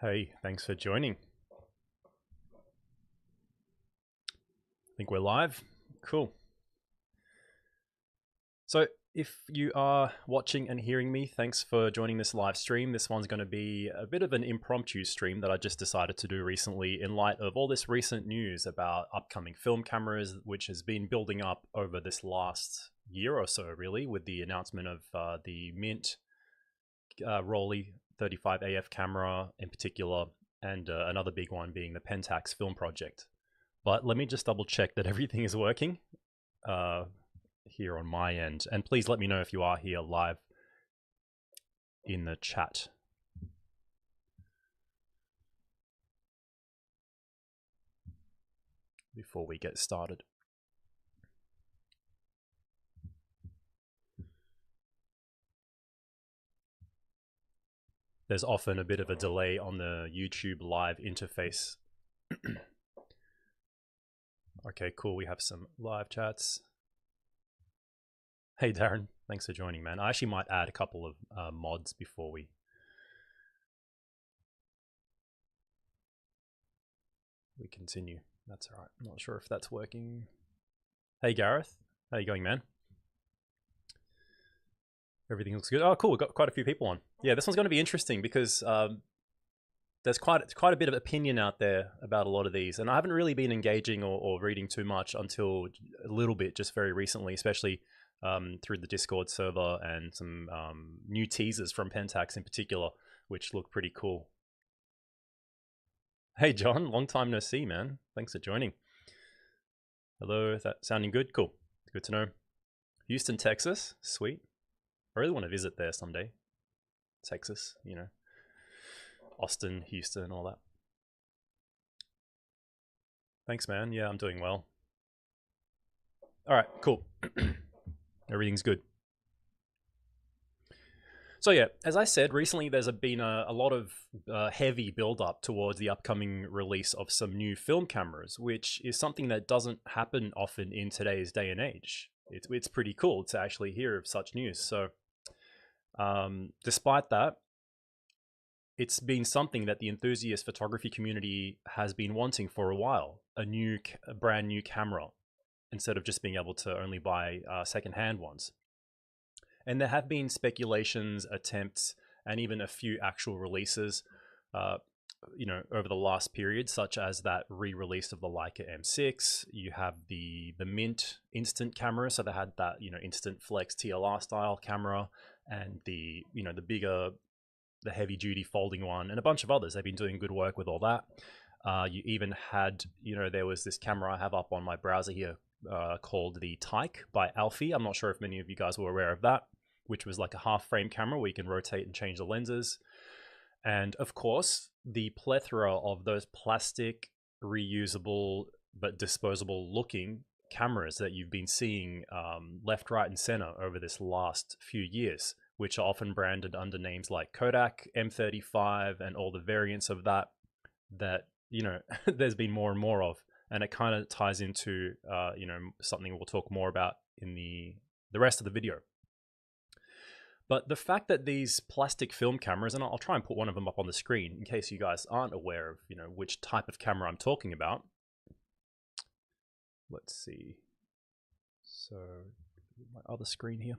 Hey, thanks for joining. I think we're live. Cool. So, if you are watching and hearing me, thanks for joining this live stream. This one's going to be a bit of an impromptu stream that I just decided to do recently in light of all this recent news about upcoming film cameras, which has been building up over this last year or so, really, with the announcement of the Mint Rollei 35AF camera in particular, and another big one being the Pentax film project. But let me just double check that everything is working here on my end. And please let me know if you are here live in the chat. Before we get started. There's often a bit of a delay on the YouTube live interface. Okay, cool. We have some live chats. Hey, Darren. Thanks for joining, man. I actually might add a couple of mods before we continue. That's all right. I'm not sure if that's working. Hey, Gareth. How you going, man? Everything looks good. Oh, cool. We've got quite a few people on. Yeah, this one's going to be interesting because there's quite a bit of opinion out there about a lot of these, and I haven't really been engaging or reading too much until a little bit, just very recently, especially through the Discord server and some new teasers from Pentax in particular, which look pretty cool. Hey, John, long time no see, man. Thanks for joining. Hello, is that sounding good? Cool. Good to know. Houston, Texas. Sweet. I really want to visit there someday. Texas, you know. Austin, Houston, all that. Thanks, man. Yeah, I'm doing well. All right, cool. Everything's good. So yeah, as I said, recently there's been a lot of heavy build-up towards the upcoming release of some new film cameras, which is something that doesn't happen often in today's day and age. It's pretty cool to actually hear of such news. So despite that, it's been something that the enthusiast photography community has been wanting for a while, a brand new camera, instead of just being able to only buy secondhand ones. And there have been speculations, attempts, and even a few actual releases, over the last period, such as that re-release of the Leica M6. You have the Mint instant camera, so they had that instant flex TLR style camera, and the bigger, the heavy duty folding one, and a bunch of others. They've been doing good work with all that. You even had, there was this camera I have up on my browser here called the Tyke by Alfie. I'm not sure if many of you guys were aware of that, which was like a half frame camera where you can rotate and change the lenses. And of course, the plethora of those plastic, reusable, but disposable looking cameras that you've been seeing left, right, and center over this last few years, which are often branded under names like Kodak, M35, and all the variants of that there's been more and more of. And it kind of ties into, something we'll talk more about in the rest of the video. But the fact that these plastic film cameras, and I'll try and put one of them up on the screen in case you guys aren't aware of, which type of camera I'm talking about. Let's see. So, my other screen here.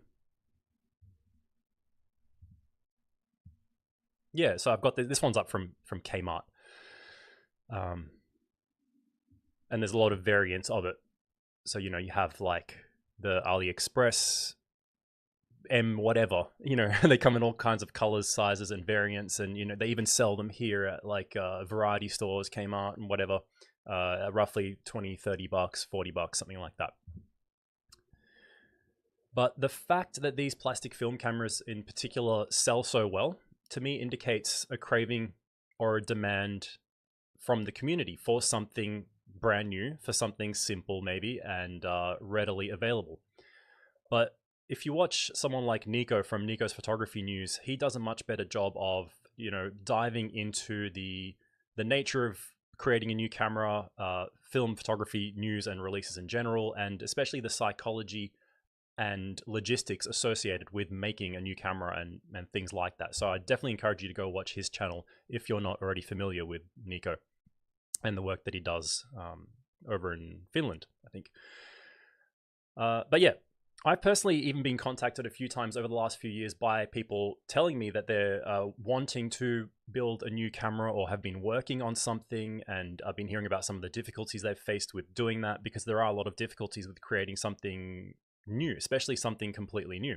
Yeah, so I've got this one's up from Kmart. And there's a lot of variants of it. So, you have like the AliExpress M whatever, they come in all kinds of colors, sizes, and variants, and they even sell them here at like variety stores, Kmart and whatever, roughly 20, 30 bucks, 40 bucks, something like that. But the fact that these plastic film cameras in particular sell so well, to me, indicates a craving or a demand from the community for something brand new, for something simple maybe, and readily available. But if you watch someone like Nico from Nico's Photography News, he does a much better job of, diving into the nature of creating a new camera, film photography news and releases in general, and especially the psychology and logistics associated with making a new camera and things like that. So I definitely encourage you to go watch his channel if you're not already familiar with Nico and the work that he does over in Finland, I think. But yeah, I've personally even been contacted a few times over the last few years by people telling me that they're wanting to build a new camera or have been working on something, and I've been hearing about some of the difficulties they've faced with doing that, because there are a lot of difficulties with creating something new, especially something completely new.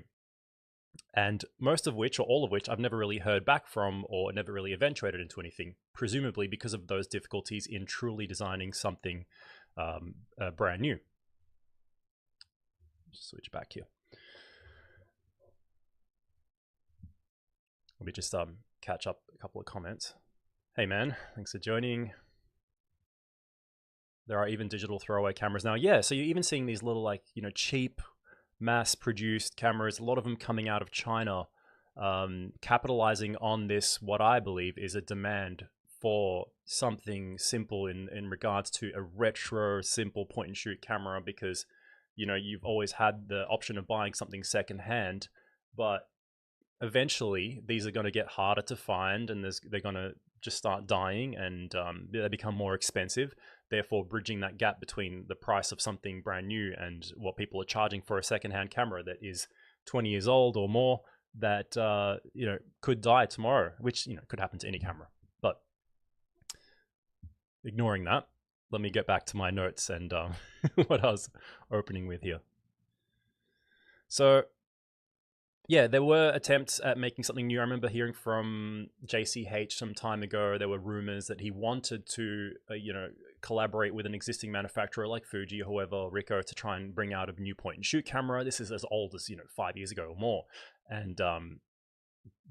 And most of which, or all of which, I've never really heard back from or never really eventuated into anything, presumably because of those difficulties in truly designing something brand new. Switch back here. Let me just catch up a couple of comments. Hey man, thanks for joining. There are even digital throwaway cameras now. Yeah, so you're even seeing these little, like, you know, cheap mass-produced cameras, a lot of them coming out of China, capitalizing on this, what I believe is a demand for something simple in regards to a retro, simple point-and-shoot camera, because, you know, you've always had the option of buying something secondhand, but eventually these are going to get harder to find, and they're going to just start dying, and they become more expensive, therefore bridging that gap between the price of something brand new and what people are charging for a secondhand camera that is 20 years old or more, that you know, could die tomorrow, which, you know, could happen to any camera. But ignoring that, let me get back to my notes and what I was opening with here. So yeah, there were attempts at making something new. I remember hearing from JCH some time ago. There were rumors that he wanted to, you know, collaborate with an existing manufacturer like Fuji or whoever, Ricoh, to try and bring out a new point and shoot camera. This is as old as, you know, 5 years ago or more. And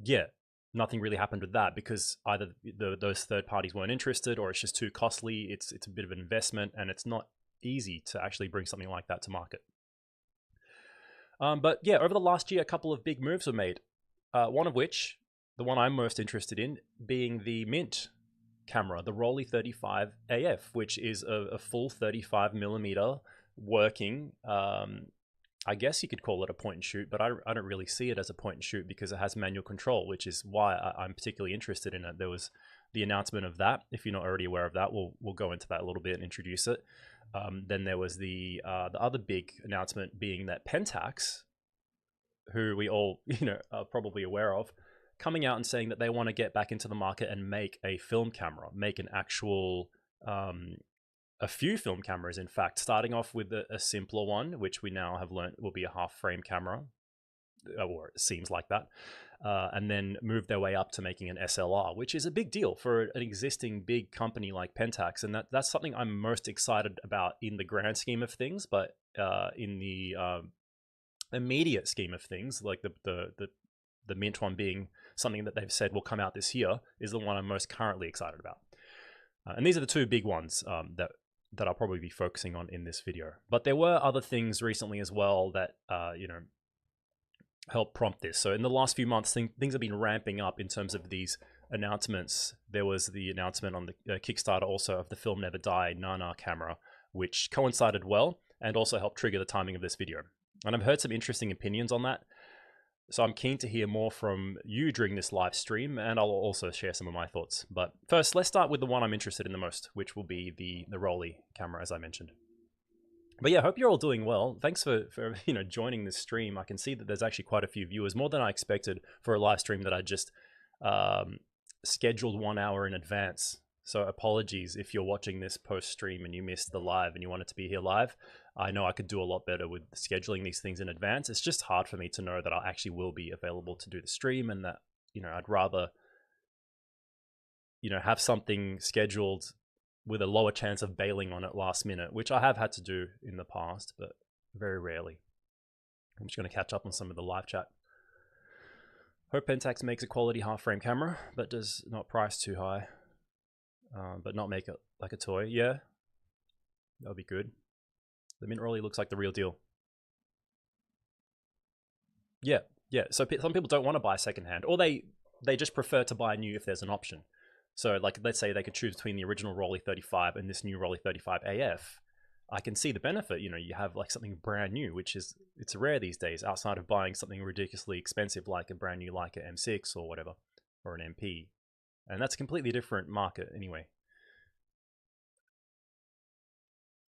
yeah, nothing really happened with that, because either those third parties weren't interested, or it's just too costly. It's a bit of an investment, and it's not easy to actually bring something like that to market. But yeah, over the last year, a couple of big moves were made. One of which, the one I'm most interested in, being the Mint camera, the Rollei 35 AF, which is a full 35mm working. I guess you could call it a point and shoot, but I don't really see it as a point and shoot because it has manual control, which is why I'm particularly interested in it. There was the announcement of that. If you're not already aware of that, we'll go into that a little bit and introduce it. Then there was the other big announcement being that Pentax, who we all, you know, are probably aware of, coming out and saying that they want to get back into the market and make a film camera, make an actual, a few film cameras, in fact, starting off with a simpler one, which we now have learned will be a half frame camera, or it seems like that. And then move their way up to making an SLR, which is a big deal for an existing big company like Pentax. And that's something I'm most excited about in the grand scheme of things, but in the immediate scheme of things, like the Mint one being something that they've said will come out this year, is the one I'm most currently excited about. And these are the two big ones that I'll probably be focusing on in this video. But there were other things recently as well that, you know, help prompt this. So in the last few months, things have been ramping up in terms of these announcements. There was the announcement on the Kickstarter also of the Film Never Die Nana camera, which coincided well and also helped trigger the timing of this video. And I've heard some interesting opinions on that. So I'm keen to hear more from you during this live stream, and I'll also share some of my thoughts. But first, let's start with the one I'm interested in the most, which will be the Rollei camera, as I mentioned. But yeah, I hope you're all doing well. Thanks for you know, joining this stream. I can see that there's actually quite a few viewers, more than I expected for a live stream that I just scheduled 1 hour in advance. So apologies if you're watching this post stream and you missed the live and you wanted to be here live. I know I could do a lot better with scheduling these things in advance. It's just hard for me to know that I actually will be available to do the stream, and that, you know, I'd rather, you know, have something scheduled with a lower chance of bailing on it last minute, which I have had to do in the past, but very rarely. I'm just going to catch up on some of the live chat. Hope Pentax makes a quality half-frame camera, but does not price too high, but not make it like a toy. Yeah, that would be good. The Mint Rollei looks like the real deal. Yeah, yeah. So some people don't want to buy secondhand, or they just prefer to buy new if there's an option. So like, let's say they could choose between the original Rollei 35 and this new Rollei 35 AF. I can see the benefit. You know, you have like something brand new, which is, it's rare these days, outside of buying something ridiculously expensive like a brand new Leica M6 or whatever, or an MP. And that's a completely different market anyway.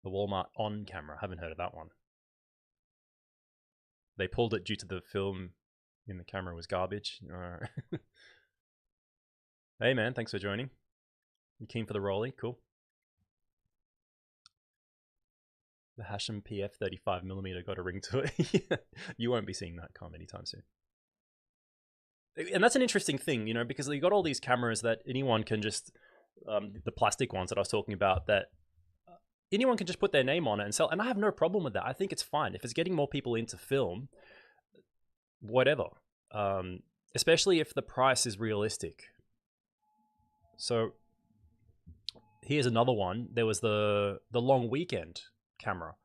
The Walmart On camera, haven't heard of that one. They pulled it due to the film in the camera was garbage. Hey man, thanks for joining. You keen for the Rollei? Cool. The Hashem PF 35mm got a ring to it. You won't be seeing that come anytime soon. And that's an interesting thing, you know, because you got all these cameras that anyone can just, the plastic ones that I was talking about, that anyone can just put their name on it and sell. And I have no problem with that. I think it's fine. If it's getting more people into film, whatever. Especially if the price is realistic. So here's another one. There was the Long Weekend camera,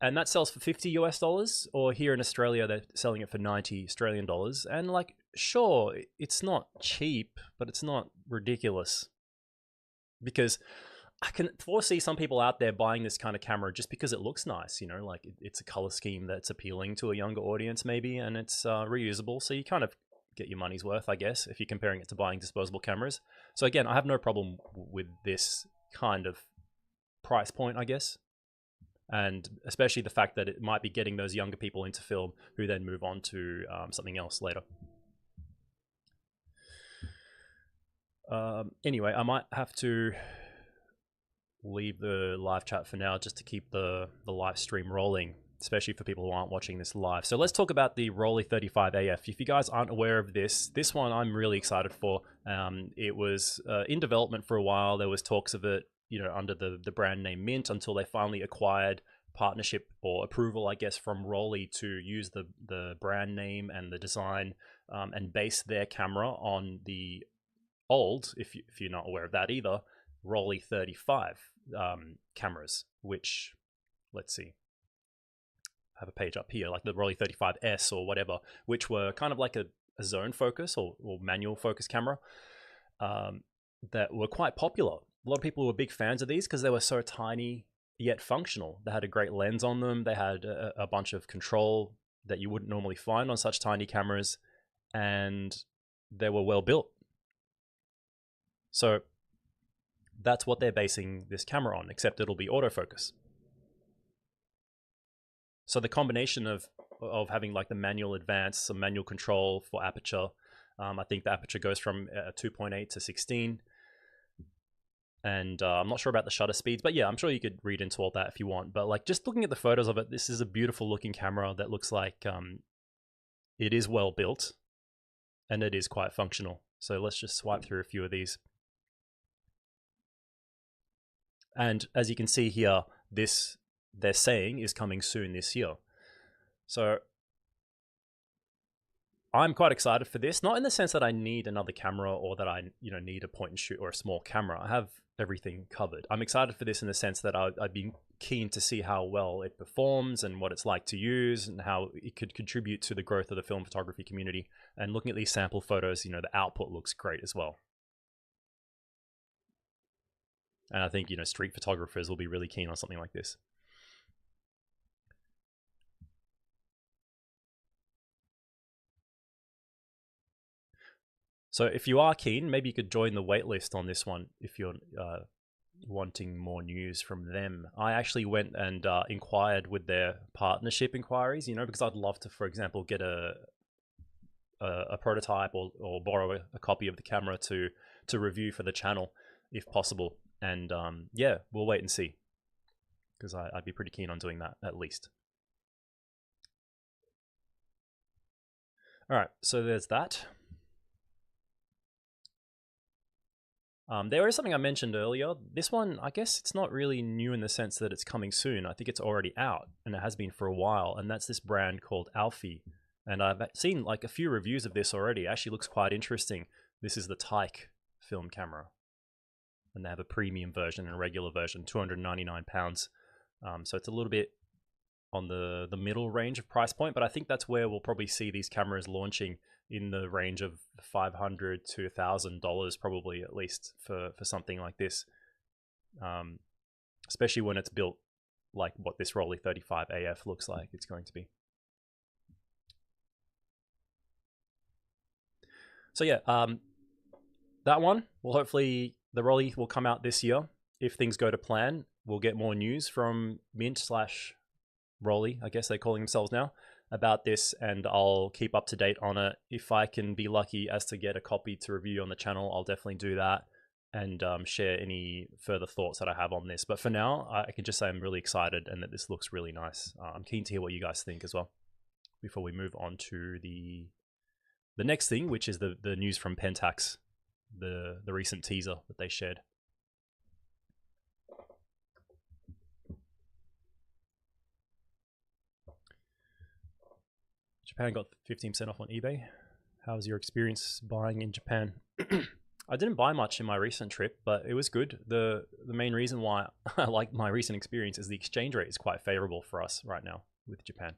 and that sells for $50 US, or here in Australia they're selling it for 90 Australian dollars. And like, sure, it's not cheap, but it's not ridiculous, because I can foresee some people out there buying this kind of camera just because it looks nice, you know, like it's a color scheme that's appealing to a younger audience maybe, and it's reusable, so you kind of get your money's worth, I guess, if you're comparing it to buying disposable cameras. So again, I have no problem with this kind of price point, I guess, and especially the fact that it might be getting those younger people into film who then move on to something else later. Anyway, I might have to leave the live chat for now just to keep the live stream rolling, especially for people who aren't watching this live. So let's talk about the Rollei 35 AF. If you guys aren't aware of this one I'm really excited for. It was in development for a while. There was talks of it, you know, under the brand name Mint, until they finally acquired partnership or approval, I guess, from Rollei to use the brand name and the design, and base their camera on the old, if you're not aware of that either, Rollei 35 cameras, which, let's see, I have a page up here, like the Rollei 35S or whatever, which were kind of like a zone focus or manual focus camera, that were quite popular. A lot of people were big fans of these because they were so tiny yet functional. They had a great lens on them. They had a bunch of control that you wouldn't normally find on such tiny cameras, and they were well built. So that's what they're basing this camera on, except it'll be autofocus. So the combination of having like the manual advance, some manual control for aperture. I think the aperture goes from 2.8 to 16. And I'm not sure about the shutter speeds, but yeah, I'm sure you could read into all that if you want. But like, just looking at the photos of it, this is a beautiful looking camera that looks like it is well built and it is quite functional. So let's just swipe through a few of these. And as you can see here, this, they're saying, is coming soon this year. So I'm quite excited for this, not in the sense that I need another camera or that I, you know, need a point and shoot or a small camera. I have everything covered. I'm excited for this in the sense that I'd be keen to see how well it performs and what it's like to use and how it could contribute to the growth of the film photography community. And looking at these sample photos, you know, the output looks great as well. And I think, you know, street photographers will be really keen on something like this. So if you are keen, maybe you could join the waitlist on this one if you're wanting more news from them. I actually went and inquired with their partnership inquiries, you know, because I'd love to, for example, get a prototype or borrow a copy of the camera to review for the channel if possible. And yeah, we'll wait and see, because I'd be pretty keen on doing that at least. All right, so there's that. There is something I mentioned earlier. This one, I guess it's not really new in the sense that it's coming soon. I think it's already out, and it has been for a while, and that's this brand called Alfie. And I've seen like a few reviews of this already. It actually looks quite interesting. This is the Tyke film camera, and they have a premium version and a regular version, £299. So it's a little bit on the middle range of price point, but I think that's where we'll probably see these cameras launching, in the range of $500 to $1,000 probably, at least for something like this, especially when it's built like what this Rollei 35 AF looks like it's going to be. So yeah, that one will hopefully, the Rollei will come out this year. If things go to plan, we'll get more news from Mint / Rollei, I guess they're calling themselves now, about this, and I'll keep up to date on it. If I can be lucky as to get a copy to review on the channel, I'll definitely do that and share any further thoughts that I have on this. But for now, I can just say I'm really excited and that this looks really nice. I'm keen to hear what you guys think as well before we move on to the next thing, which is the news from Pentax, the recent teaser that they shared. Japan got 15% off on eBay. How was your experience buying in Japan? I didn't buy much in my recent trip, but it was good. The main reason why I like my recent experience is the exchange rate is quite favorable for us right now with Japan.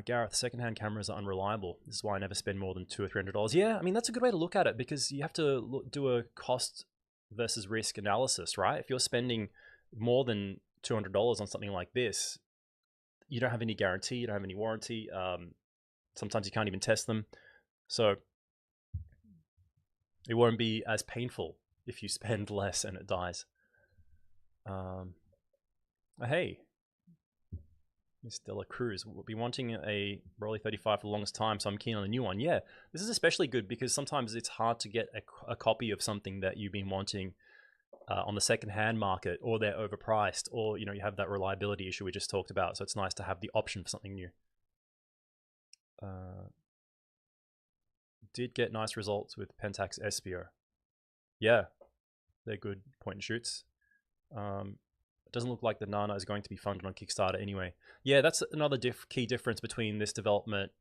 Gareth, secondhand cameras are unreliable. This is why I never spend more than $200 or $300. Yeah, I mean, that's a good way to look at it, because you have to do a cost versus risk analysis, right? If you're spending more than $200 on something like this, you don't have any guarantee, you don't have any warranty. Sometimes you can't even test them. So it won't be as painful if you spend less and it dies. Hey, Miss Dela Cruz, we'll be wanting a Rollei 35 for the longest time, so I'm keen on a new one. Yeah, this is especially good because sometimes it's hard to get a copy of something that you've been wanting on the second-hand market, or they're overpriced, or you have that reliability issue we just talked about. So it's nice to have the option for something new. Did get nice results with Pentax Espio. Yeah, they're good point and shoots. It doesn't look like the Nana is going to be funded on Kickstarter anyway. Yeah, that's another key difference between this development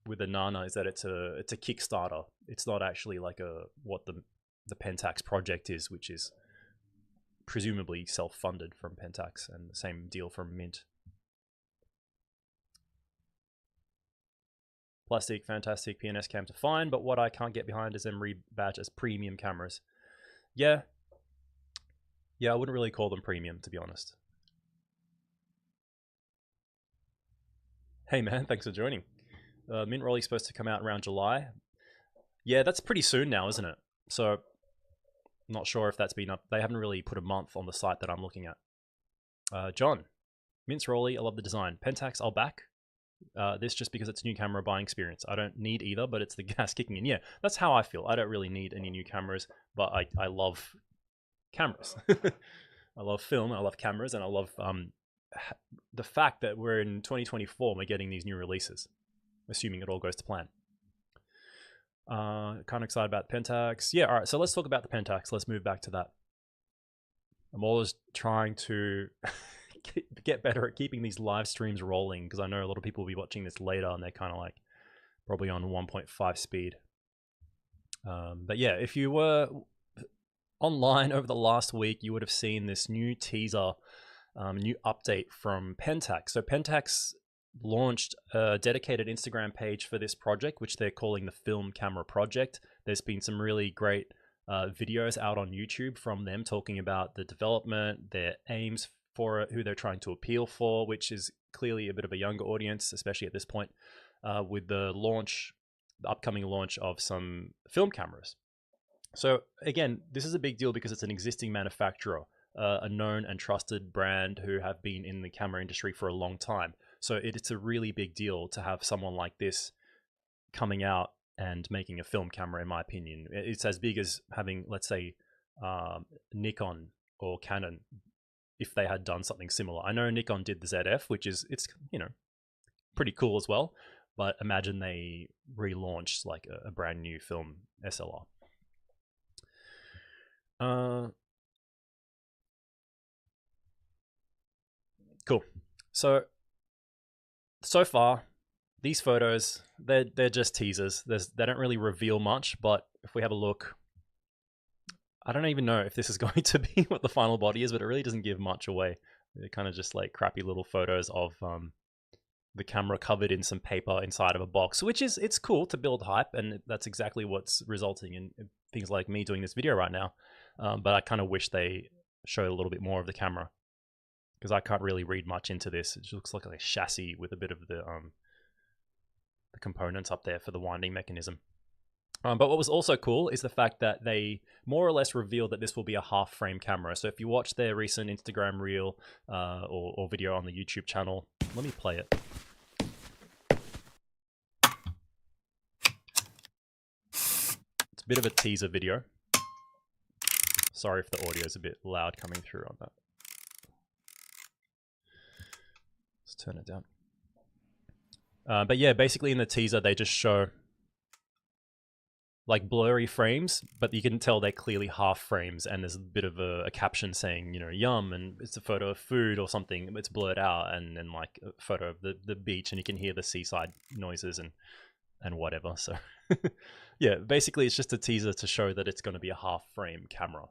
with the Nana, is that it's a Kickstarter. It's not actually like what the Pentax project is, which is presumably self-funded from Pentax, and the same deal from Mint. Plastic, fantastic PNS cam to find, but what I can't get behind is them rebadged as premium cameras. Yeah, I wouldn't really call them premium, to be honest. Hey man, thanks for joining. Mint Rollei is supposed to come out around July. Yeah, that's pretty soon now, isn't it? So, I'm not sure if that's been up. They haven't really put a month on the site that I'm looking at. John, Mint's Rollei, I love the design. Pentax, I'll back. This just because it's a new camera buying experience. I don't need either, but it's the gas kicking in. Yeah, that's how I feel. I don't really need any new cameras, but I love cameras. I love film, I love cameras, and I love the fact that we're in 2024 and we're getting these new releases, assuming it all goes to plan. Kind of excited about Pentax. Yeah, all right, so let's talk about the Pentax. Let's move back to that. I'm always trying to get better at keeping these live streams rolling, because I know a lot of people will be watching this later and they're kind of like probably on 1.5 speed. But yeah, if you were online over the last week, you would have seen this new teaser, new update from Pentax. So Pentax launched a dedicated Instagram page for this project, which they're calling the Film Camera Project. There's been some really great videos out on YouTube from them talking about the development, their aims for it, who they're trying to appeal for, which is clearly a bit of a younger audience, especially at this point, with the upcoming launch of some film cameras. So again, this is a big deal because it's an existing manufacturer, a known and trusted brand who have been in the camera industry for a long time. So it's a really big deal to have someone like this coming out and making a film camera, in my opinion. It's as big as having, let's say, Nikon or Canon, if they had done something similar. I know Nikon did the ZF, which is, it's pretty cool as well, but imagine they relaunched like a brand new film SLR. Cool. So far, these photos, they're just teasers. They don't really reveal much, but if we have a look, I don't even know if this is going to be what the final body is, but it really doesn't give much away. They're kind of just like crappy little photos of the camera covered in some paper inside of a box, which is, it's cool to build hype, and that's exactly what's resulting in things like me doing this video right now. But I kind of wish they show a little bit more of the camera, because I can't really read much into this. It just looks like a chassis with a bit of the components up there for the winding mechanism. But what was also cool is the fact that they more or less revealed that this will be a half-frame camera. So if you watch their recent Instagram reel or video on the YouTube channel, let me play it. It's a bit of a teaser video. Sorry if the audio is a bit loud coming through on that. Let's turn it down. But yeah, basically in the teaser, they just show like blurry frames, but you can tell they're clearly half frames, and there's a bit of a caption saying, you know, yum, and it's a photo of food or something. It's blurred out, and then like a photo of the beach, and you can hear the seaside noises and whatever. So yeah, basically it's just a teaser to show that it's going to be a half frame camera.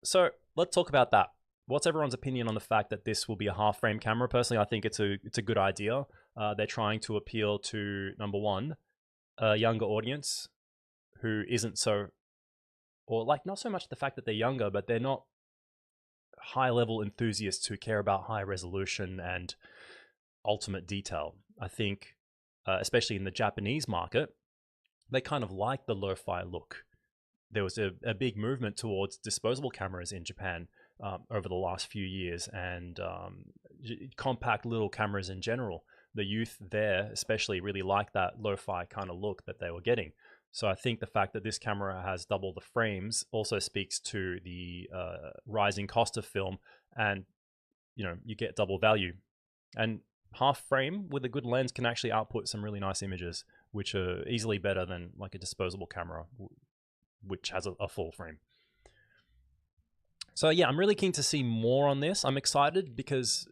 So let's talk about that. What's everyone's opinion on the fact that this will be a half frame camera? Personally, I think it's a good idea. They're trying to appeal to, number one, a younger audience who isn't so, or like not so much the fact that they're younger, but they're not high level enthusiasts who care about high resolution and ultimate detail. I think, especially in the Japanese market, they kind of like the lo-fi look. There was a big movement towards disposable cameras in Japan over the last few years, and compact little cameras in general. The youth there especially really like that lo-fi kind of look that they were getting. So I think the fact that this camera has double the frames also speaks to the rising cost of film, and you know, you get double value. And half frame with a good lens can actually output some really nice images, which are easily better than like a disposable camera, which has a full frame. So yeah, I'm really keen to see more on this. I'm excited because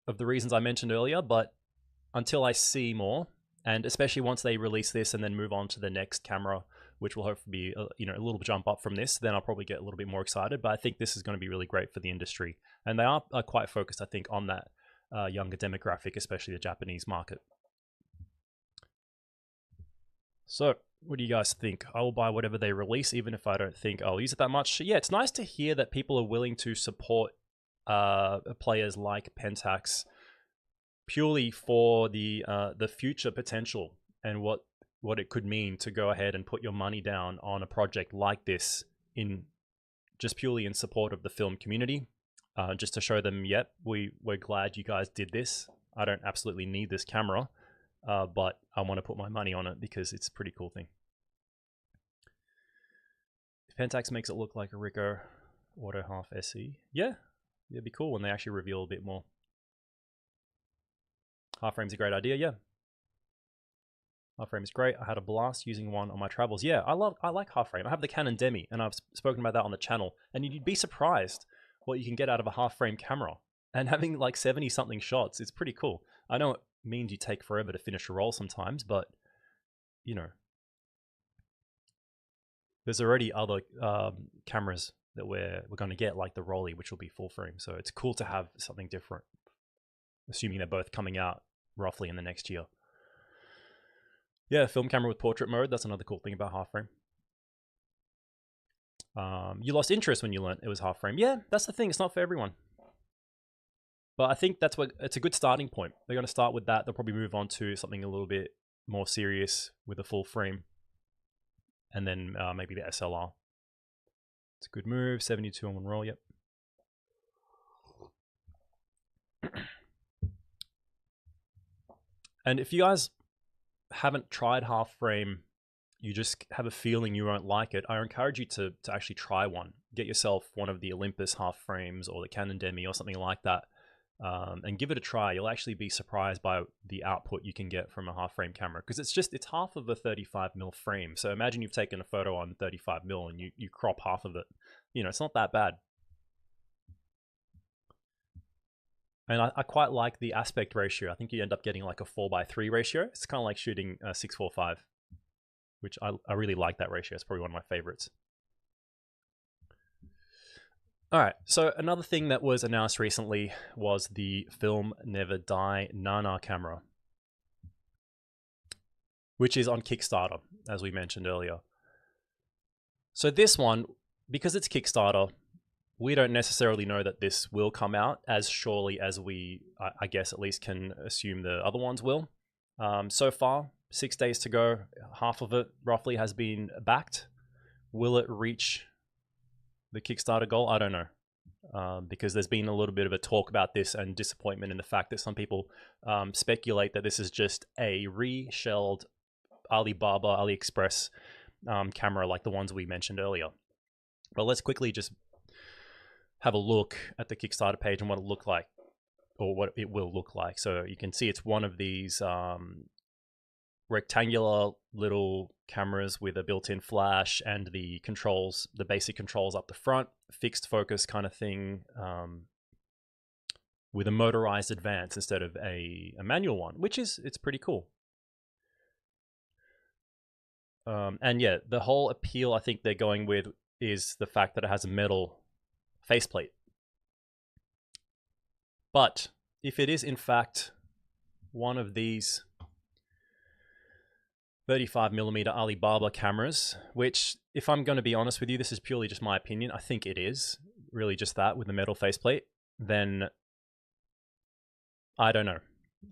of the reasons I mentioned earlier, but until I see more, and especially once they release this and then move on to the next camera, which will hopefully be a little jump up from this, then I'll probably get a little bit more excited. But I think this is going to be really great for the industry, and they are quite focused, I think, on that younger demographic, especially the Japanese market. So what do you guys think? I will buy whatever they release, even if I don't think I'll use it that much. Yeah, it's nice to hear that people are willing to support players like Pentax purely for the future potential and what it could mean to go ahead and put your money down on a project like this, in just purely in support of the film community, just to show them, yep, we're glad you guys did this. I don't absolutely need this camera, but I want to put my money on it because it's a pretty cool thing. If Pentax makes it look like a Ricoh Auto Half SE, yeah, it'd be cool when they actually reveal a bit more. Half frame's a great idea, yeah. Half frame is great. I had a blast using one on my travels. Yeah, I like half frame. I have the Canon Demi, and I've spoken about that on the channel. And you'd be surprised what you can get out of a half frame camera. And having like 70 something shots, it's pretty cool. I know it means you take forever to finish a roll sometimes, but you know, there's already other cameras that we're going to get, like the Rollei, which will be full frame. So it's cool to have something different, assuming they're both coming out roughly in the next year. Yeah, film camera with portrait mode. That's another cool thing about half frame. You lost interest when you learned it was half frame. Yeah, that's the thing. It's not for everyone. But I think it's a good starting point. They're going to start with that. They'll probably move on to something a little bit more serious with a full frame. And then maybe the SLR. It's a good move. 72 on one roll, yep. And if you guys haven't tried half frame, you just have a feeling you won't like it, I encourage you to actually try one. Get yourself one of the Olympus half frames or the Canon Demi or something like that, and give it a try. You'll actually be surprised by the output you can get from a half frame camera, because it's half of a 35mm frame. So imagine you've taken a photo on 35mm and you crop half of it. You know, it's not that bad. And I quite like the aspect ratio. I think you end up getting like a 4:3 ratio. It's kind of like shooting 6:4:5, which I really like that ratio. It's probably one of my favorites. All right, so another thing that was announced recently was the Film Never Die Nana camera, which is on Kickstarter, as we mentioned earlier. So this one, because it's Kickstarter, we don't necessarily know that this will come out as surely as we, I guess, at least can assume the other ones will. So far, 6 days to go. Half of it roughly has been backed. Will it reach the Kickstarter goal? I don't know. Because there's been a little bit of a talk about this and disappointment in the fact that some people speculate that this is just a reshelled Alibaba, AliExpress camera like the ones we mentioned earlier. But let's quickly just have a look at the Kickstarter page and what it looked like, or what it will look like. So you can see it's one of these rectangular little cameras with a built-in flash and the controls, the basic controls up the front, fixed focus kind of thing, with a motorized advance instead of a manual one, which is, it's pretty cool. And yeah, the whole appeal I think they're going with is the fact that it has a metal faceplate. But if it is in fact one of these 35mm Alibaba cameras, which, if I'm going to be honest with you, this is purely just my opinion, I think it is really just that with the metal faceplate, then I don't know.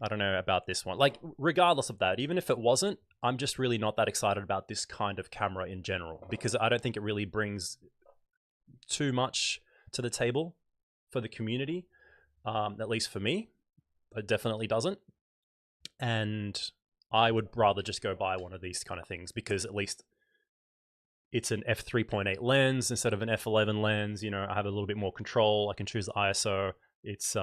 I don't know about this one. Like, regardless of that, even if it wasn't, I'm just really not that excited about this kind of camera in general, because I don't think it really brings too much to the table for the community, at least for me. It definitely doesn't. And I would rather just go buy one of these kind of things, because at least it's an f3.8 lens instead of an f11 lens. You know, I have a little bit more control. I can choose the ISO. It's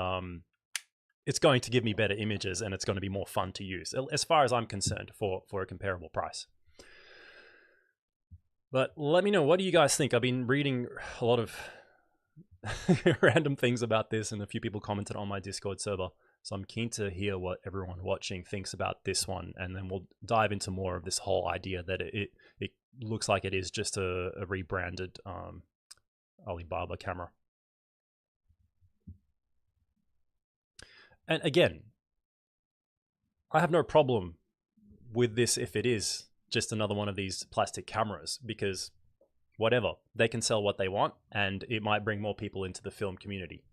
going to give me better images, and it's going to be more fun to use, as far as I'm concerned, for a comparable price. But let me know, what do you guys think? I've been reading a lot of random things about this, and a few people commented on my Discord server. So I'm keen to hear what everyone watching thinks about this one, and then we'll dive into more of this whole idea that it looks like it is just a rebranded Alibaba camera. And again, I have no problem with this if it is just another one of these plastic cameras, because whatever, they can sell what they want, and it might bring more people into the film community.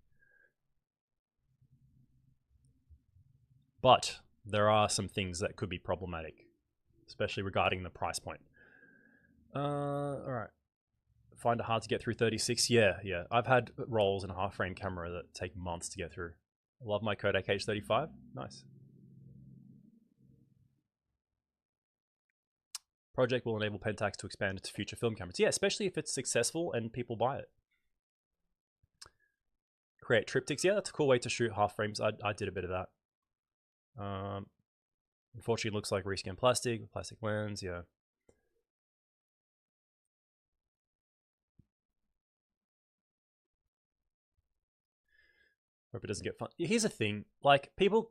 But there are some things that could be problematic, especially regarding the price point. All right. Find it hard to get through 36. Yeah. I've had rolls in a half frame camera that take months to get through. Love my Kodak H35. Nice. Project will enable Pentax to expand to future film cameras. Yeah, especially if it's successful and people buy it. Create triptychs. Yeah, that's a cool way to shoot half frames. I did a bit of that. Unfortunately, it looks like reskin plastic lens. Yeah. Hope it doesn't get fun. Here's the thing, like, people,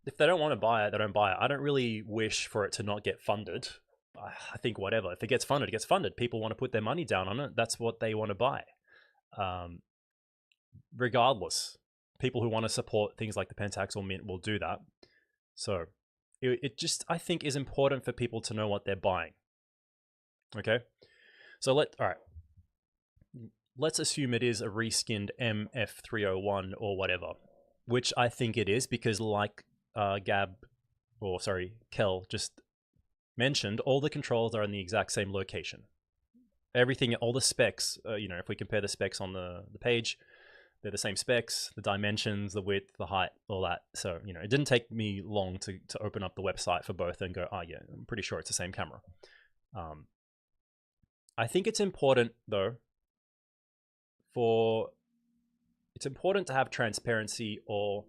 if they don't want to buy it, they don't buy it. I don't really wish for it to not get funded. I think whatever, if it gets funded, it gets funded. People want to put their money down on it. That's what they want to buy. Regardless, people who want to support things like the Pentax or Mint will do that. So it just, I think, is important for people to know what they're buying. Okay, so all right. Let's assume it is a reskinned MF301 or whatever, which I think it is, because like Kel just mentioned, all the controls are in the exact same location. Everything, all the specs, if we compare the specs on the page, they're the same specs, the dimensions, the width, the height, all that. So, it didn't take me long to open up the website for both and go, oh yeah, I'm pretty sure it's the same camera. I think it's important, though, it's important to have transparency, or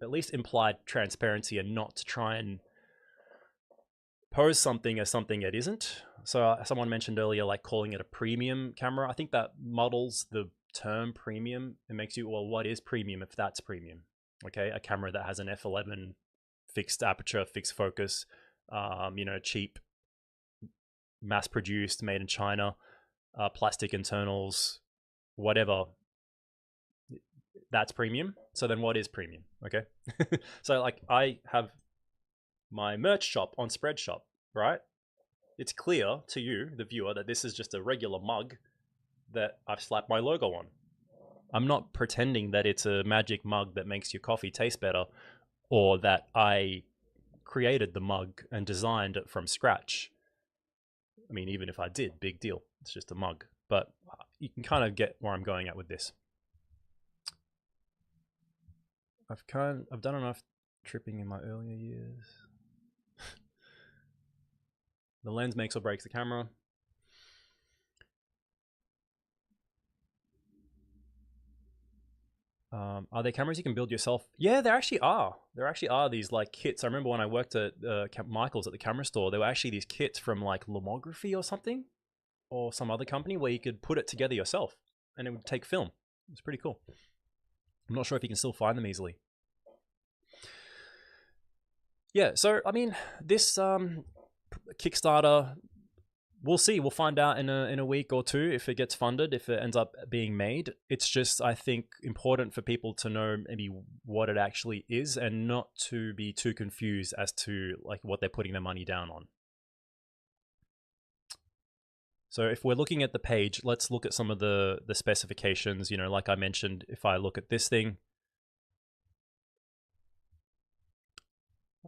at least implied transparency, and not to try and pose something as something it isn't. So someone mentioned earlier, like, calling it a premium camera. I think that muddles the term premium. It makes you, well, what is premium if that's premium? Okay, a camera that has an f11 fixed aperture, fixed focus, cheap, mass-produced, made in China, plastic internals, whatever, that's premium. So then what is premium? Okay. So, like, I have my merch shop on Spreadshop, right? It's clear to you, the viewer, that this is just a regular mug that I've slapped my logo on. I'm not pretending that it's a magic mug that makes your coffee taste better, or that I created the mug and designed it from scratch. I mean, even if I did, big deal. It's just a mug. But you can kind of get where I'm going at with this. I've done enough tripping in my earlier years. The lens makes or breaks the camera. Are there cameras you can build yourself? Yeah, there actually are. There actually are these like kits. I remember when I worked at Michael's at the camera store, there were actually these kits from like Lomography or something, or some other company where you could put it together yourself and it would take film. It was pretty cool. I'm not sure if you can still find them easily. Yeah, so I mean, this Kickstarter, we'll see. We'll find out in a week or two if it gets funded, if it ends up being made. It's just, I think, important for people to know maybe what it actually is and not to be too confused as to like what they're putting their money down on. So if we're looking at the page, let's look at some of the specifications. You know, like I mentioned, if I look at this thing,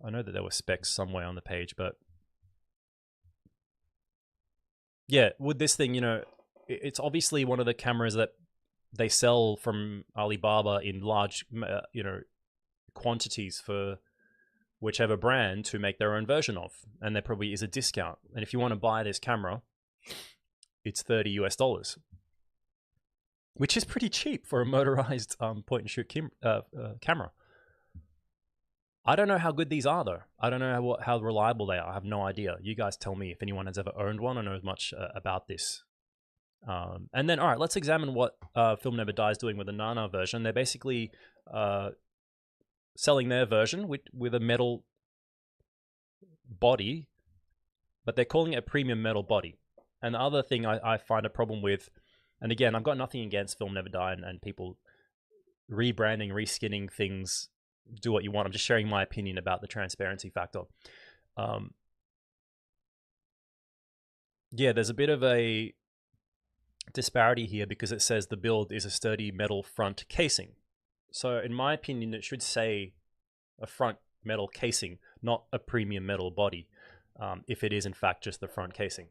I know that there were specs somewhere on the page, but yeah, with this thing, you know, it's obviously one of the cameras that they sell from Alibaba in large, you know, quantities for whichever brand to make their own version of, and there probably is a discount. And if you want to buy this camera, it's $30 US, which is pretty cheap for a motorized point and shoot camera. I don't know how good these are, though. I don't know how reliable they are. I have no idea. You guys tell me if anyone has ever owned one or knows much about this. And then, all right, let's examine what Film Never Die is doing with the Nana version. They're basically selling their version with a metal body, but they're calling it a premium metal body. And the other thing I find a problem with, and again, I've got nothing against Film Never Die and people rebranding, reskinning things. Do what you want. I'm just sharing my opinion about the transparency factor. Yeah, there's a bit of a disparity here because it says the build is a sturdy metal front casing. So in my opinion, it should say a front metal casing, not a premium metal body, if it is in fact just the front casing.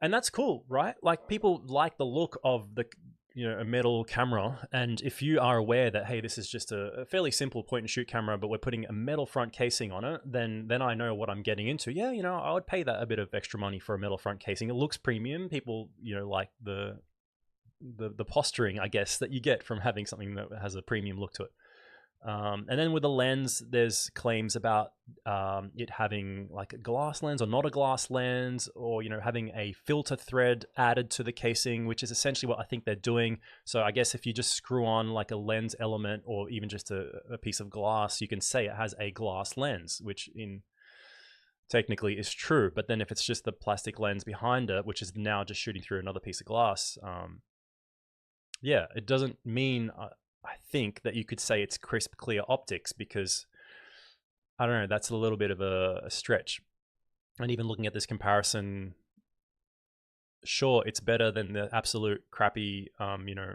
And that's cool, right? Like people like the look of the, you know, a metal camera. And if you are aware that, hey, this is just a fairly simple point and shoot camera, but we're putting a metal front casing on it, then I know what I'm getting into. Yeah, you know, I would pay that a bit of extra money for a metal front casing. It looks premium. People, you know, like the posturing, I guess, that you get from having something that has a premium look to it. And then with the lens, there's claims about it having like a glass lens or not a glass lens, or, you know, having a filter thread added to the casing, which is essentially what I think they're doing. So I guess if you just screw on like a lens element or even just a piece of glass, you can say it has a glass lens, which in technically is true. But then if it's just the plastic lens behind it, which is now just shooting through another piece of glass, yeah, it doesn't mean... I think that you could say it's crisp, clear optics, because I don't know, that's a little bit of a stretch. And even looking at this comparison, sure, it's better than the absolute crappy, you know,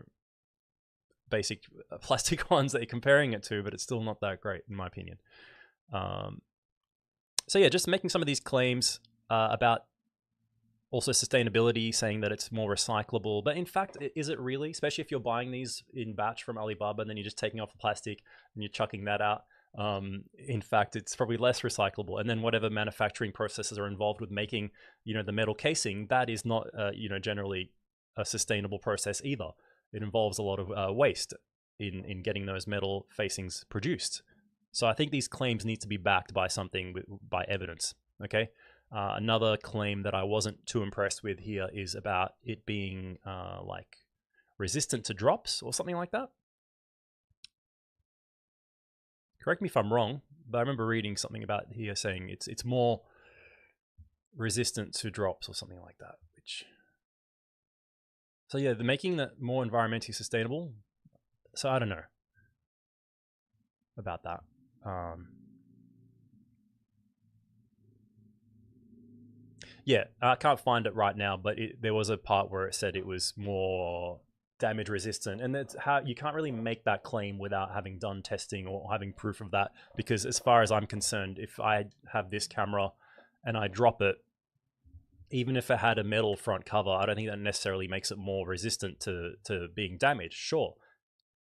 basic plastic ones that you're comparing it to, but it's still not that great in my opinion. So yeah, just making some of these claims about also sustainability, saying that it's more recyclable. But in fact, is it really? Especially if you're buying these in batch from Alibaba and then you're just taking off the plastic and you're chucking that out. In fact, it's probably less recyclable. And then whatever manufacturing processes are involved with making, you know, the metal casing, that is not, you know, generally a sustainable process either. It involves a lot of waste in getting those metal facings produced. So I think these claims need to be backed by something, by evidence. Okay. Another claim that I wasn't too impressed with here is about it being like resistant to drops or something like that. Correct me if I'm wrong, but I remember reading something about here saying it's more resistant to drops or something like that. Which, so yeah, they're making that more environmentally sustainable. So I don't know about that. Yeah, I can't find it right now, but there was a part where it said it was more damage resistant, and that's how you can't really make that claim without having done testing or having proof of that. Because as far as I'm concerned, if I have this camera and I drop it, even if it had a metal front cover, I don't think that necessarily makes it more resistant to being damaged. Sure,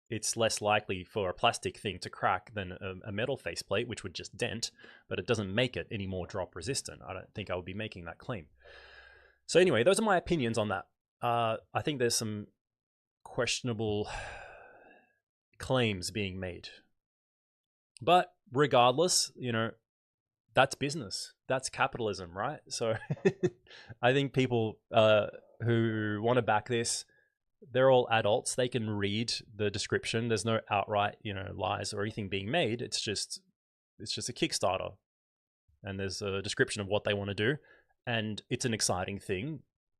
it's less likely for a plastic thing to crack than a metal faceplate, which would just dent, but it doesn't make it any more drop resistant. I don't think I would be making that claim. So anyway, those are my opinions on that. I think there's some questionable claims being made. But regardless, you know, that's business. That's capitalism, right? So I think people who want to back this, they're all adults. They can read the description. There's no outright, you know, lies or anything being made. It's just a Kickstarter, and there's a description of what they want to do, and it's an exciting thing,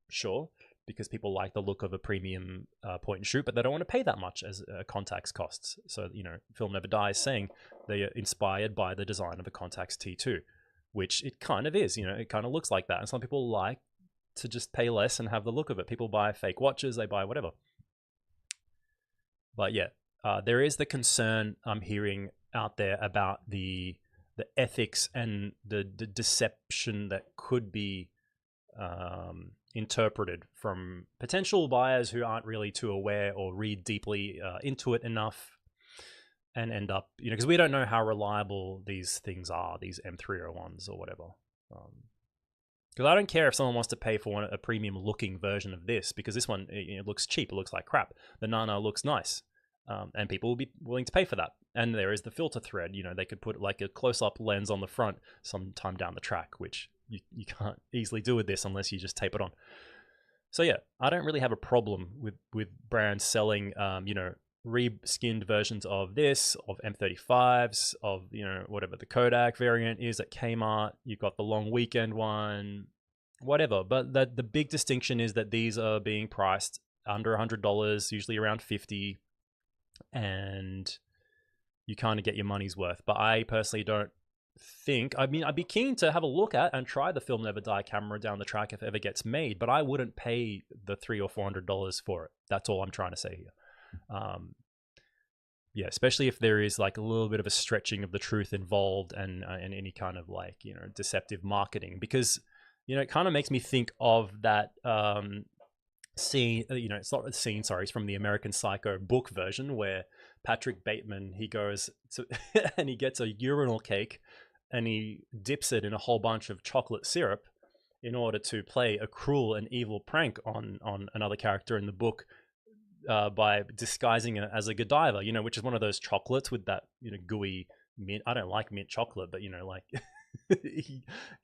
sure, because people like the look of a premium point and shoot, but they don't want to pay that much as Contax costs. So, you know, Film Never Dies saying they are inspired by the design of a Contax T2, which it kind of is. You know, it kind of looks like that, and some people like to just pay less and have the look of it. People buy fake watches, they buy whatever. But yeah, there is the concern I'm hearing out there about the ethics and the deception that could be interpreted from potential buyers who aren't really too aware or read deeply into it enough, and end up, you know, because we don't know how reliable these things are, these M301s or whatever. Because I don't care if someone wants to pay for a premium looking version of this, because this one, it looks cheap, it looks like crap. The Nana looks nice, and people will be willing to pay for that. And there is the filter thread. You know, they could put like a close-up lens on the front sometime down the track, which you can't easily do with this unless you just tape it on. So yeah, I don't really have a problem with brands selling, you know, reskinned versions of this, of M35s, of, you know, whatever the Kodak variant is at Kmart. You've got the long weekend one, whatever. But the big distinction is that these are being priced under $100, usually around $50, and you kind of get your money's worth. But I personally don't think, I mean, I'd be keen to have a look at and try the Film Never Die camera down the track if it ever gets made, but I wouldn't pay the $300 or $400 for it. That's all I'm trying to say here. Yeah, especially if there is like a little bit of a stretching of the truth involved, and any kind of like, you know, deceptive marketing, because, you know, it kind of makes me think of that scene, you know, it's not a scene, sorry, it's from the American Psycho book version, where Patrick Bateman, he goes to and he gets a urinal cake and he dips it in a whole bunch of chocolate syrup in order to play a cruel and evil prank on another character in the book, by disguising it as a Godiva, you know, which is one of those chocolates with that, you know, gooey mint. I don't like mint chocolate, but, you know, like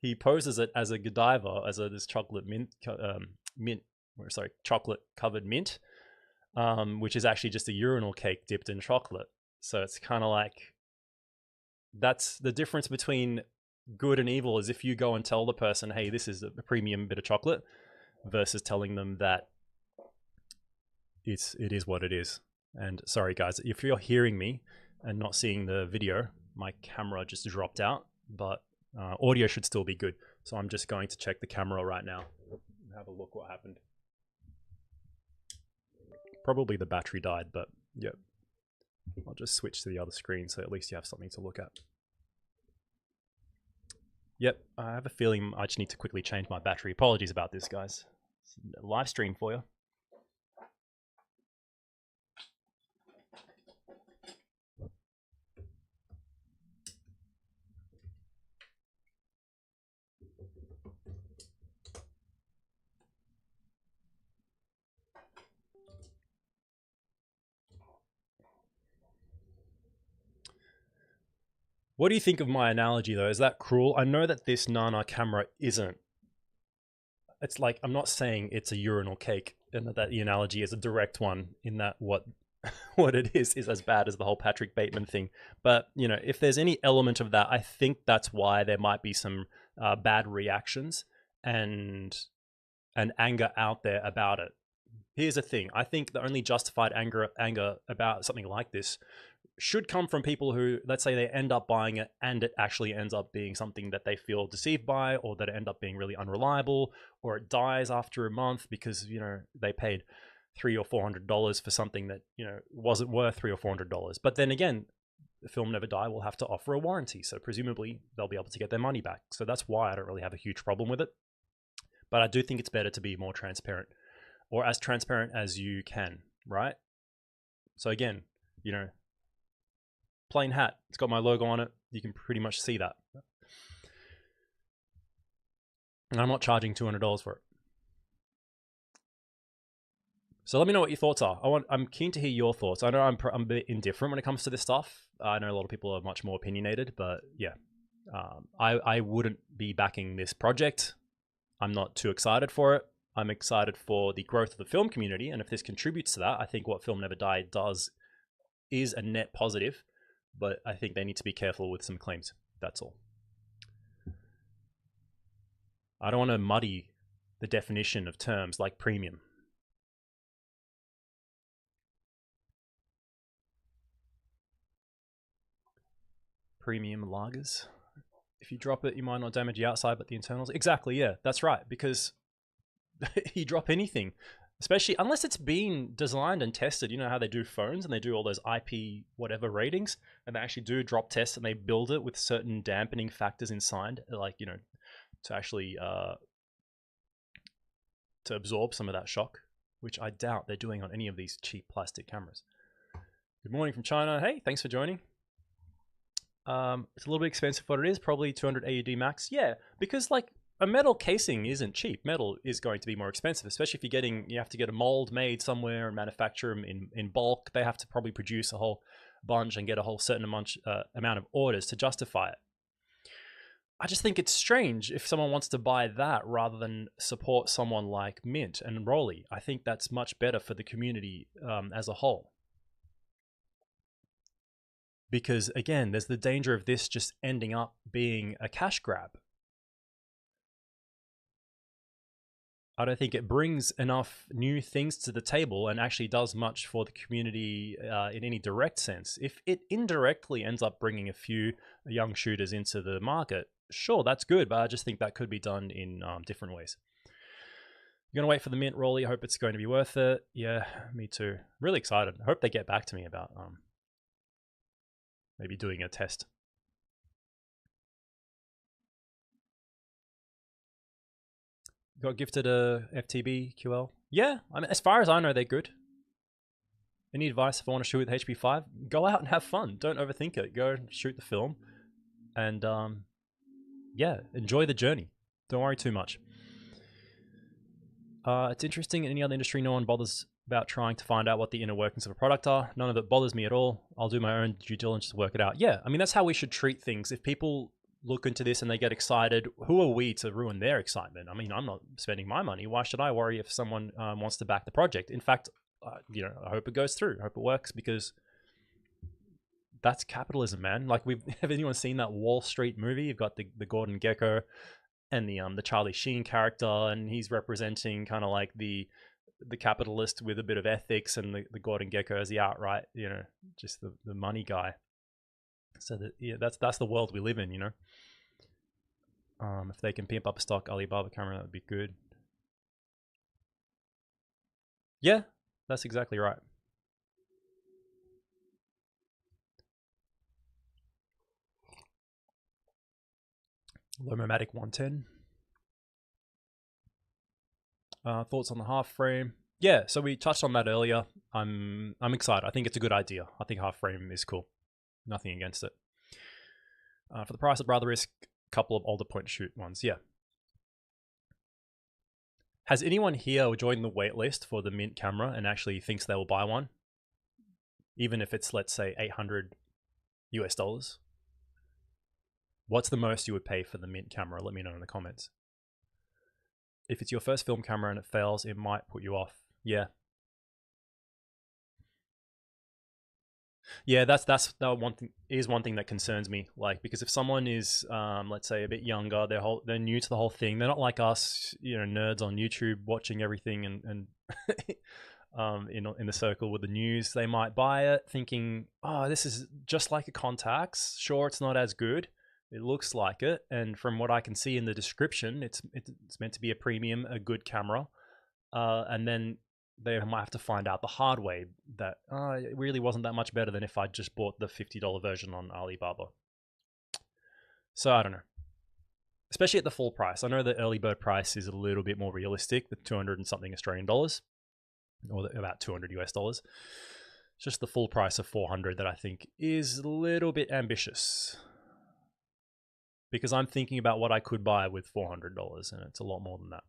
he poses it as a Godiva, as this chocolate chocolate covered mint, which is actually just a urinal cake dipped in chocolate. So it's kind of like, that's the difference between good and evil, is if you go and tell the person, hey, this is a premium bit of chocolate, versus telling them that it is what it is. And sorry guys, if you're hearing me and not seeing the video, my camera just dropped out, but audio should still be good. So I'm just going to check the camera right now and have a look what happened. Probably the battery died, but yeah, I'll just switch to the other screen so at least you have something to look at. Yep, I have a feeling I just need to quickly change my battery. Apologies about this, guys. It's a live stream for you. What do you think of my analogy, though? Is that cruel? I know that this Nana camera isn't. It's like, I'm not saying it's a urinal cake, and that the analogy is a direct one, in that what it is as bad as the whole Patrick Bateman thing. But, you know, if there's any element of that, I think that's why there might be some bad reactions and anger out there about it. Here's the thing. I think the only justified anger about something like this should come from people who, let's say they end up buying it and it actually ends up being something that they feel deceived by, or that it end up being really unreliable, or it dies after a month because, you know, they paid. $300 or $400 for something that, you know, wasn't worth $300 or $400. But then again, the Film Never Die will have to offer a warranty, so presumably they'll be able to get their money back. So that's why I don't really have a huge problem with it. But I do think it's better to be more transparent, or as transparent as you can, right? So again, you know, plain hat, it's got my logo on it. You can pretty much see that. And I'm not charging $200 for it. So let me know what your thoughts are. I'm keen to hear your thoughts. I know I'm a bit indifferent when it comes to this stuff. I know a lot of people are much more opinionated, but yeah, I wouldn't be backing this project. I'm not too excited for it. I'm excited for the growth of the film community, and if this contributes to that, I think what Film Never Die does is a net positive, but I think they need to be careful with some claims. That's all. I don't want to muddy the definition of terms like premium. Premium lagers. If you drop it, you might not damage the outside, but the internals. Exactly, yeah, that's right. Because you drop anything, especially unless it's been designed and tested. You know how they do phones and they do all those IP whatever ratings, and they actually do drop tests and they build it with certain dampening factors inside, like, you know, to actually to absorb some of that shock, which I doubt they're doing on any of these cheap plastic cameras. Good morning from China. Hey, thanks for joining. It's a little bit expensive for what it is, probably 200 AUD max. Yeah, because like a metal casing isn't cheap. Metal is going to be more expensive, especially if you have to get a mold made somewhere and manufacture them in bulk. They have to probably produce a whole bunch and get a whole certain amount of orders to justify it. I just think it's strange if someone wants to buy that rather than support someone like Mint and Rollei. I think that's much better for the community as a whole. Because again, there's the danger of this just ending up being a cash grab. I don't think it brings enough new things to the table and actually does much for the community in any direct sense. If it indirectly ends up bringing a few young shooters into the market, sure, that's good, but I just think that could be done in different ways. You're going to wait for the Mint, Rollei. I hope it's going to be worth it. Yeah, me too. Really excited. I hope they get back to me about maybe doing a test. Got gifted a FTB QL. Yeah, I mean, as far as I know, they're good. Any advice if I want to shoot with HP5? Go out and have fun. Don't overthink it. Go shoot the film, and yeah, enjoy the journey. Don't worry too much. It's interesting. In any other industry, no one bothers about trying to find out what the inner workings of a product are. None of it bothers me at all. I'll do my own due diligence to work it out. Yeah, I mean, that's how we should treat things. If people look into this and they get excited, who are we to ruin their excitement? I mean, I'm not spending my money. Why should I worry if someone wants to back the project? In fact, you know, I hope it goes through. I hope it works, because that's capitalism, man. Like, have anyone seen that Wall Street movie? You've got the Gordon Gekko and the Charlie Sheen character, and he's representing kind of like the capitalist with a bit of ethics, and the Gordon Gekko as the outright, you know, just the money guy. So that, yeah, that's the world we live in, you know. If they can pimp up a stock Alibaba camera, that would be good. Yeah, that's exactly right. Lomomatic 110. Thoughts on the half frame? Yeah, so we touched on that earlier. I'm excited. I think it's a good idea. I think half frame is cool. Nothing against it. For the price, I'd rather risk a couple of older point shoot ones. Yeah. Has anyone here joined the wait list for the Mint camera and actually thinks they will buy one? Even if it's, let's say, $800 US. What's the most you would pay for the Mint camera? Let me know in the comments. If it's your first film camera and it fails, it might put you off. Yeah. Yeah, that one thing that concerns me. Like, because if someone is, let's say, a bit younger, they're new to the whole thing. They're not like us, you know, nerds on YouTube watching everything and in the circle with the news. They might buy it thinking, oh, this is just like a Pentax. Sure, it's not as good. It looks like it, and from what I can see in the description, it's meant to be a premium, a good camera, and then they might have to find out the hard way that it really wasn't that much better than if I just bought the $50 version on Alibaba. So I don't know. Especially at the full price. I know the early bird price is a little bit more realistic, the 200 and something Australian dollars, or about 200 US dollars. It's just the full price of 400 that I think is a little bit ambitious. Because I'm thinking about what I could buy with $400, and it's a lot more than that.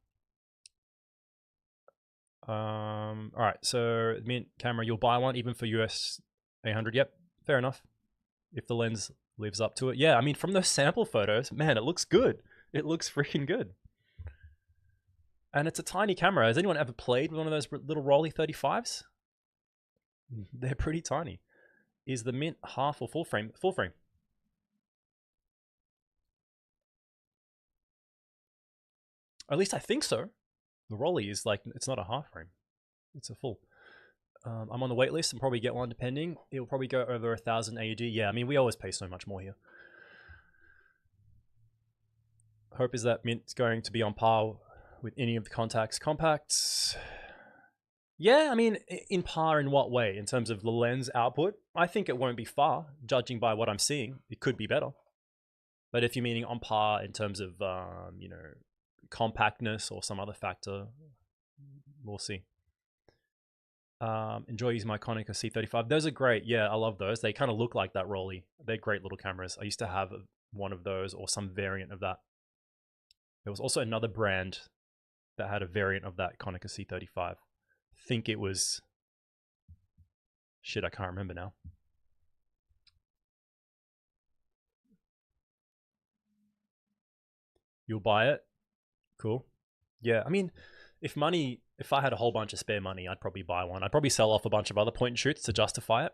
All right, so Mint camera, you'll buy one even for US 800. Yep, fair enough. If the lens lives up to it. Yeah, I mean, from those sample photos, man, it looks good. It looks freaking good. And it's a tiny camera. Has anyone ever played with one of those little Rollei 35s? They're pretty tiny. Is the Mint half or full frame? Full frame. At least I think so. The Rollei is like, it's not a half frame. It's a full. I'm on the wait list and probably get one depending. It'll probably go over 1,000 AUD. Yeah, I mean, we always pay so much more here. Hope is that Mint's going to be on par with any of the Pentax compacts. Yeah, I mean, in par in what way? In terms of the lens output? I think it won't be far, judging by what I'm seeing. It could be better. But if you're meaning on par in terms of, you know, compactness or some other factor, we'll see. Enjoy using my Konica C35. Those are great. Yeah, I love those. They kind of look like that Rollei. They're great little cameras. I used to have one of those or some variant of that. There was also another brand that had a variant of that Konica C35. I think it was... Shit, I can't remember now. You'll buy it? Cool. Yeah, I mean, if I had a whole bunch of spare money, I'd probably buy one. I'd probably sell off a bunch of other point and shoots to justify it.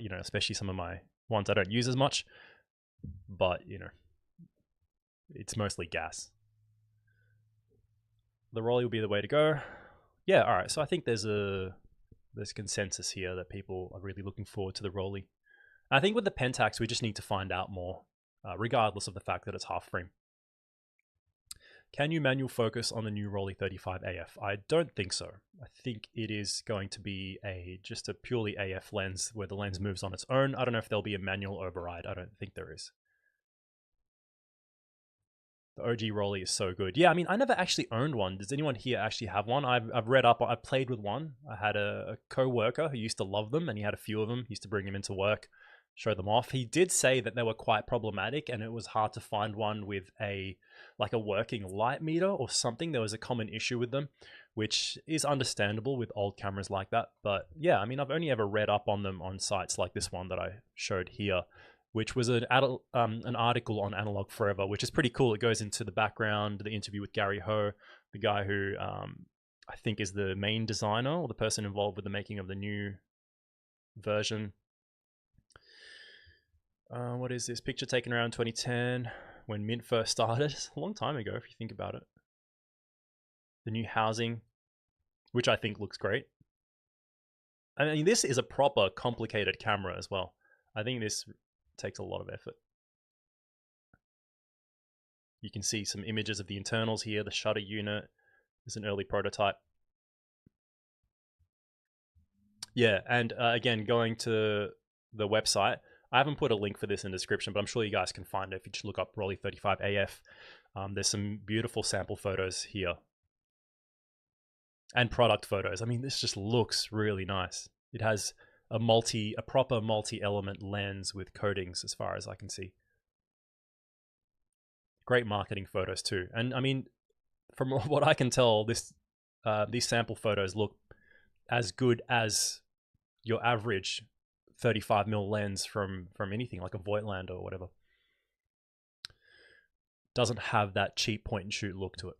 You know, especially some of my ones I don't use as much. But, you know, it's mostly gas. The Rollei will be the way to go. Yeah, all right. So I think there's consensus here that people are really looking forward to the Rollei. I think with the Pentax, we just need to find out more, regardless of the fact that it's half frame. Can you manual focus on the new Rollei 35 AF? I don't think so. I think it is going to be just a purely AF lens where the lens moves on its own. I don't know if there'll be a manual override. I don't think there is. The OG Rollei is so good. Yeah, I mean, I never actually owned one. Does anyone here actually have one? I've read up. I played with one. I had a co-worker who used to love them, and he had a few of them. He used to bring them into work, show them off. He did say that they were quite problematic, and it was hard to find one with a working light meter or something. There was a common issue with them, which is understandable with old cameras like that. But yeah, I mean, I've only ever read up on them on sites like this one that I showed here, which was an article on Analog Forever, which is pretty cool. It goes into the background, the interview with Gary Ho, the guy who I think is the main designer or the person involved with the making of the new version. What is this? Picture taken around 2010 when Mint first started. It's a long time ago if you think about it. The new housing, which I think looks great. I mean, this is a proper complicated camera as well. I think this takes a lot of effort. You can see some images of the internals here, the shutter unit. There's an early prototype. Yeah, and again, going to the website, I haven't put a link for this in the description, but I'm sure you guys can find it if you just look up Rollei 35 AF. There's some beautiful sample photos here. And product photos. I mean, this just looks really nice. It has a proper multi-element lens with coatings as far as I can see. Great marketing photos too. And I mean, from what I can tell, these sample photos look as good as your average 35mm lens from anything like a Voigtlander or whatever. Doesn't have that cheap point and shoot look to it.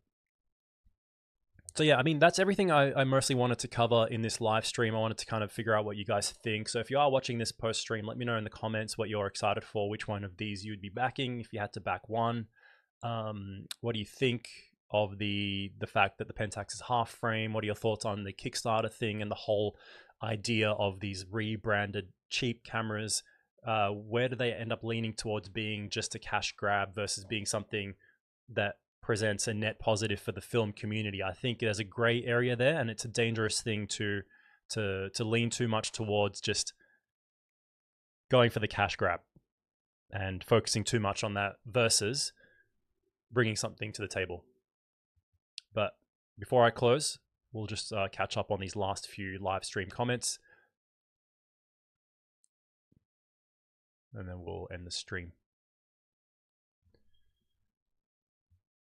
So yeah, I mean, that's everything I mostly wanted to cover in this live stream. I wanted to kind of figure out what you guys think. So if you are watching this post stream, let me know in the comments what you're excited for, which one of these you'd be backing if you had to back one. What do you think of the fact that the Pentax is half frame? What are your thoughts on the Kickstarter thing and the whole idea of these rebranded cheap cameras? Where do they end up leaning towards being just a cash grab versus being something that presents a net positive for the film community. I think there's a gray area there, and it's a dangerous thing to lean too much towards just going for the cash grab and focusing too much on that versus bringing something to the table. But before I close, we'll just catch up on these last few live stream comments, and then we'll end the stream.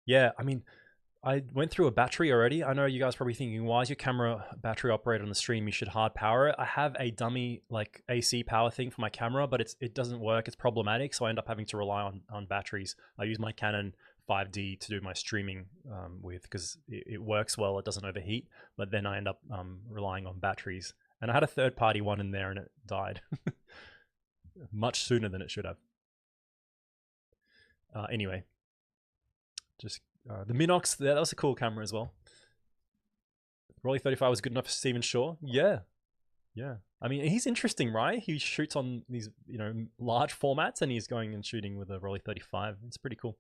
Yeah, I mean, I went through a battery already. I know you guys are probably thinking, why is your camera battery operated on the stream? You should hard power it. I have a dummy like AC power thing for my camera, but it doesn't work. It's problematic, so I end up having to rely on batteries. I use my Canon 5D to do my streaming with, because it works well. It doesn't overheat, but then I end up relying on batteries. And I had a third-party one in there, and it died much sooner than it should have. Anyway, just the Minox, that was a cool camera as well. Rollei 35 was good enough for Stephen Shaw. Yeah. I mean, he's interesting, right? He shoots on these, large formats, and he's going and shooting with a Rollei 35. It's pretty cool.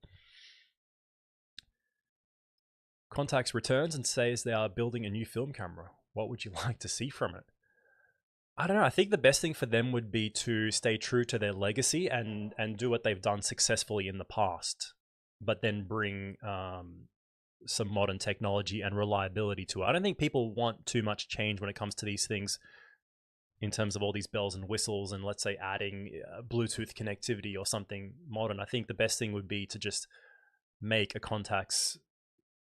Pentax returns and says they are building a new film camera. What would you like to see from it? I don't know. I think the best thing for them would be to stay true to their legacy and do what they've done successfully in the past, but then bring some modern technology and reliability to it. I don't think people want too much change when it comes to these things in terms of all these bells and whistles and, let's say, adding Bluetooth connectivity or something modern. I think the best thing would be to just make a Pentax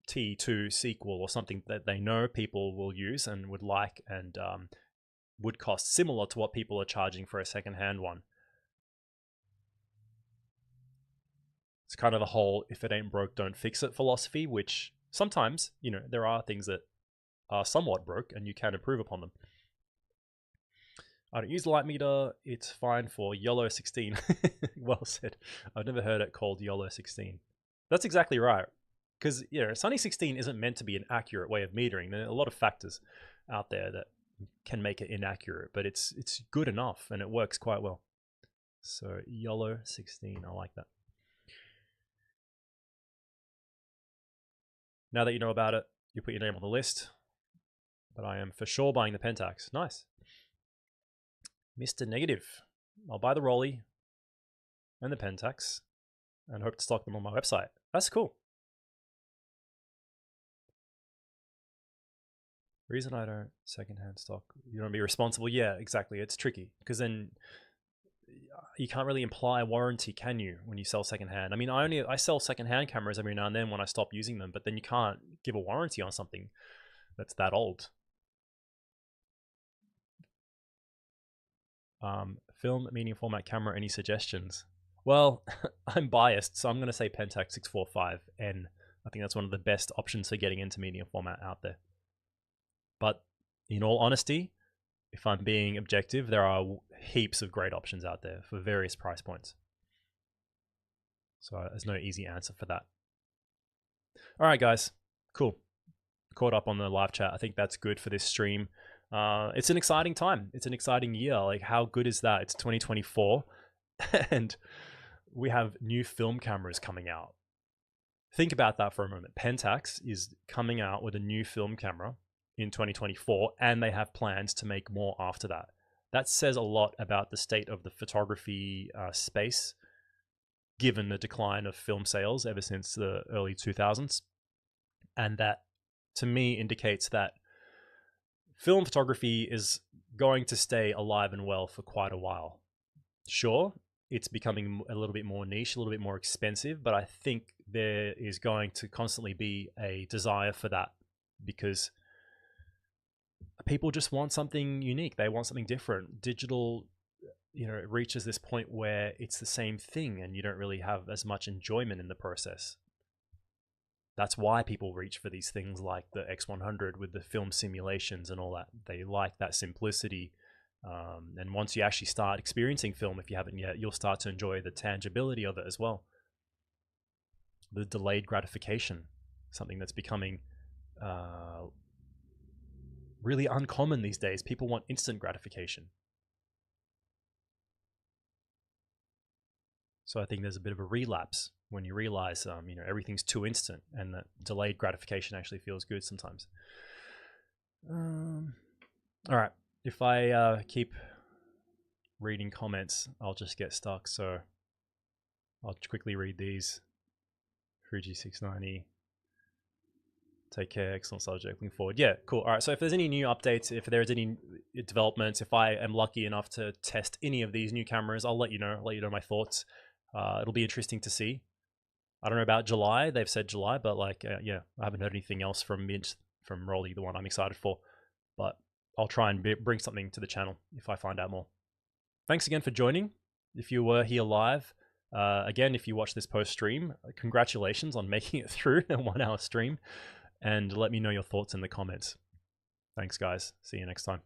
T2 sequel or something that they know people will use and would like, and would cost similar to what people are charging for a secondhand one. It's kind of the whole "if it ain't broke, don't fix it" philosophy, which sometimes, there are things that are somewhat broke and you can improve upon them. I don't use light meter. It's fine for YOLO 16. Well said. I've never heard it called YOLO 16. That's exactly right. Because, Sunny 16 isn't meant to be an accurate way of metering. There are a lot of factors out there that can make it inaccurate, but it's good enough and it works quite well. So YOLO 16, I like that. Now that you know about it, you put your name on the list. But I am for sure buying the Pentax. Nice. Mr. Negative. I'll buy the Rollei and the Pentax and hope to stock them on my website. That's cool. Reason I don't secondhand stock. You don't be responsible. Yeah, exactly. It's tricky because then you can't really imply warranty, can you, when you sell secondhand? I mean, I sell secondhand cameras every now and then when I stop using them, but then you can't give a warranty on something that's that old. Film medium format camera, any suggestions? Well, I'm biased, so I'm going to say Pentax 645N. I think that's one of the best options for getting into medium format out there. But in all honesty, if I'm being objective, there are heaps of great options out there for various price points. So there's no easy answer for that. All right, guys. Cool. Caught up on the live chat. I think that's good for this stream. It's an exciting time. It's an exciting year. Like, how good is that? It's 2024 and we have new film cameras coming out. Think about that for a moment. Pentax is coming out with a new film camera in 2024, and they have plans to make more after that. That says a lot about the state of the photography space, given the decline of film sales ever since the early 2000s. And that, to me, indicates that film photography is going to stay alive and well for quite a while. Sure, it's becoming a little bit more niche, a little bit more expensive, but I think there is going to constantly be a desire for that because people just want something unique. They want something different. Digital, it reaches this point where it's the same thing and you don't really have as much enjoyment in the process. That's why people reach for these things like the X100 with the film simulations and all that. They like that simplicity. And once you actually start experiencing film, if you haven't yet, you'll start to enjoy the tangibility of it as well. The delayed gratification, something that's becoming really uncommon these days. People want instant gratification. So I think there's a bit of a relapse when you realize, you know, everything's too instant, and that delayed gratification actually feels good sometimes. All right, if I keep reading comments, I'll just get stuck. So I'll quickly read these. Fuji690. Take care. Excellent subject. Looking forward. Yeah, cool. All right. So if there's any new updates, if there's any developments, if I am lucky enough to test any of these new cameras, I'll let you know. I'll let you know my thoughts. It'll be interesting to see. I don't know about July. They've said July, but like, yeah, I haven't heard anything else from Mint, from Rollei, the one I'm excited for. But I'll try and bring something to the channel if I find out more. Thanks again for joining. If you were here live, again, if you watch this post stream, congratulations on making it through a 1 hour stream. And let me know your thoughts in the comments. Thanks, guys. See you next time.